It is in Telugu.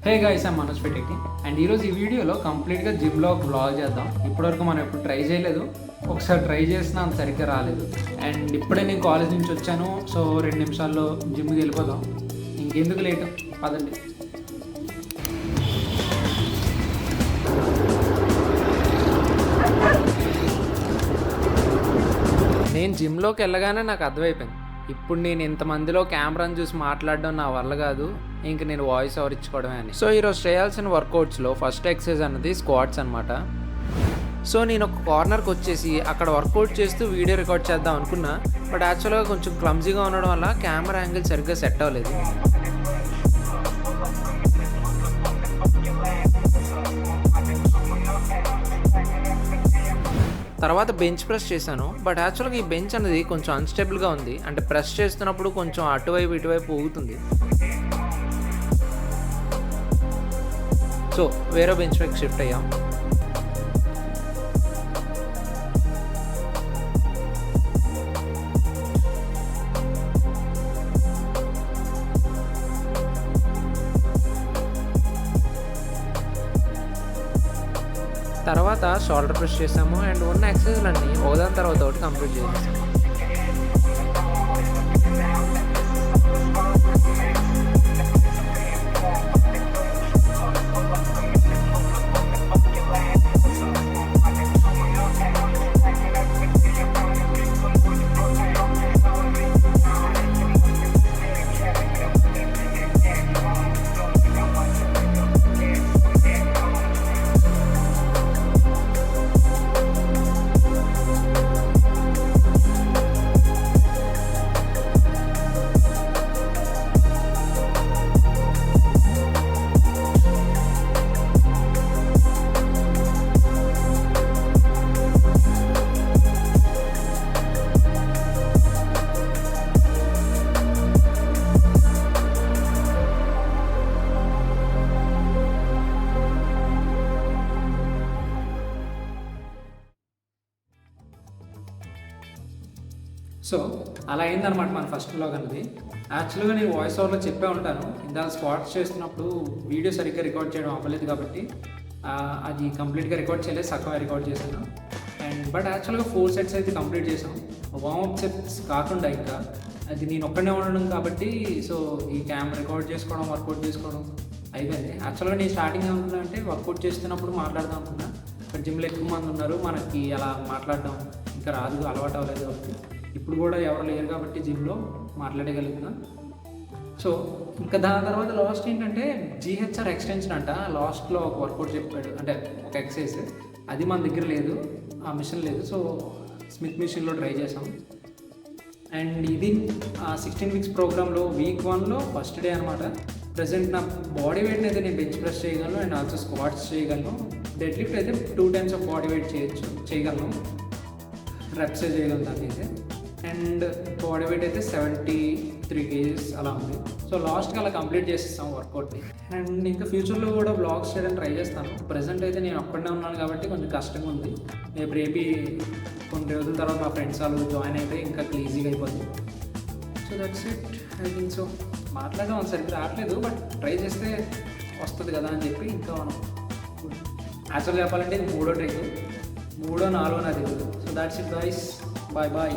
హే గైస్, ఐమ్ మనోజ్ పెట్టి. అండ్ ఈరోజు ఈ వీడియోలో కంప్లీట్గా జిమ్లో ఒక బ్లాగ్ చేద్దాం. ఇప్పటివరకు మనం ఎప్పుడు ట్రై చేయలేదు. ఒకసారి ట్రై చేసినా అంత సరిగ్గా రాలేదు. అండ్ ఇప్పుడే నేను కాలేజ్ నుంచి వచ్చాను. సో 2 నిమిషాల్లో జిమ్కి వెళ్ళిపోదాం. ఇంకెందుకు లేటు, పదండి. నేను జిమ్లోకి వెళ్ళగానే నాకు అర్థమైపోయింది, ఇప్పుడు నేను ఇంతమందిలో కెమెరాని చూసి మాట్లాడడం నా వల్ల కాదు, ఇంక నేను వాయిస్ ఓవర్ ఇచ్చుకోవడమే అని. సో ఈరోజు చేయాల్సిన వర్కౌట్స్లో ఫస్ట్ ఎక్సర్సైజ్ అన్నది స్క్వాట్స్ అనమాట. సో నేను ఒక కార్నర్కి వచ్చేసి అక్కడ వర్కౌట్ చేస్తూ వీడియో రికార్డ్ చేద్దాం అనుకున్నా. బట్ యాక్చువల్గా కొంచెం క్లమ్జీగా ఉండడం వల్ల కెమెరా యాంగిల్ సరిగ్గా సెట్ అవ్వలేదు. తర్వాత బెంచ్ ప్రెస్ చేశాను. బట్ యాక్చువల్గా ఈ బెంచ్ అనేది కొంచెం అన్స్టేబుల్గా ఉంది. అంటే ప్రెస్ చేస్తున్నప్పుడు కొంచెం అటువైపు ఇటువైపు ఊగుతుంది. సో వేరే బెంచ్ పైకి షిఫ్ట్ అయ్యాం. తర్వాత షోల్డర్ ప్రెస్ చేసాము. అండ్ ఉన్న ఎక్సర్సైజ్లన్నీ ఒకదాని తర్వాత ఒకటి కంప్లీట్ చేసేసాము. సో అలా అయిందనమాట మన ఫస్ట్ వ్లాగ్ అనేది. యాక్చువల్గా నేను వాయిస్ ఓవర్లో చెప్పే ఉంటాను, ఇందాక స్క్వాట్స్ చేస్తున్నప్పుడు వీడియో సరిగ్గా రికార్డ్ చేయడం అవ్వలేదు కాబట్టి అది కంప్లీట్గా రికార్డ్ చేయలేదు, సగం రికార్డ్ చేశాను. అండ్ బట్ యాక్చువల్గా 4 సెట్స్ అయితే కంప్లీట్ చేసాం. వార్మప్ సెట్స్ కాకుండా ఇంకా అది నేను ఒక్కడే ఉండడం కాబట్టి సో ఈ కెమెరా రికార్డ్ చేసుకోవడం, వర్కౌట్ చేసుకోవడం అయిపోయింది. యాక్చువల్గా నేను స్టార్టింగ్ ఏమనుకున్నా అంటే వర్కౌట్ చేస్తున్నప్పుడు మాట్లాడదాం అనుకున్నా. బట్ జిమ్లో ఎక్కువ మంది ఉన్నారు, మనకి అలా మాట్లాడడం ఇంకా రాదు, అలవాటు అవ్వలేదు కాబట్టి. ఇప్పుడు కూడా ఎవరు లేరు కాబట్టి జిమ్లో మాట్లాడగలుగుతున్నా. సో ఇంకా దాని తర్వాత లాస్ట్ ఏంటంటే GHR ఎక్స్టెన్షన్ అంట. లాస్ట్లో ఒక వర్కౌట్ చెప్పాడు, అంటే ఒక ఎక్సర్సైజ్, అది మన దగ్గర లేదు, ఆ మిషన్ లేదు. సో స్మిత్ మిషన్లో ట్రై చేసాం. అండ్ ఇది 16 వీక్స్ ప్రోగ్రాంలో వీక్ 1లో ఫస్ట్ డే అనమాట. ప్రజెంట్ నా బాడీ వెయిట్ని అయితే నేను బెంచ్ ప్రెస్ చేయగలను అండ్ ఆల్సో స్క్వాట్స్ చేయగలను. డెడ్ లిఫ్ట్ అయితే 2 times ఆఫ్ బాడీ వెయిట్ చేయగలను, రెప్స్ చేయగలను దాన్ని అయితే. అండ్ బాడీ వెయిట్ అయితే 73 kgs అలా ఉంది. సో లాస్ట్కి అలా కంప్లీట్ చేసేస్తాం వర్కౌట్ని. అండ్ ఇంకా ఫ్యూచర్లో కూడా బ్లాగ్స్ చేయడానికి ట్రై చేస్తాను. ప్రజెంట్ అయితే నేను ఒక్కడే ఉన్నాను కాబట్టి కొంచెం కష్టంగా ఉంది. రేపు కొన్ని రోజుల తర్వాత మా ఫ్రెండ్స్ వాళ్ళు జాయిన్ అయితే ఇంకా ఈజీగా అయిపోతుంది. So that's it. I think so మాట్లాడడం సరిగ్గా రావట్లేదు, బట్ ట్రై చేస్తే వస్తుంది కదా అని చెప్పి ఇంకా మనం యాక్చువల్గా చెప్పాలంటే ఇది 3వ ట్రైక్, 3వ 4వ నాది. So that's it guys, bye bye.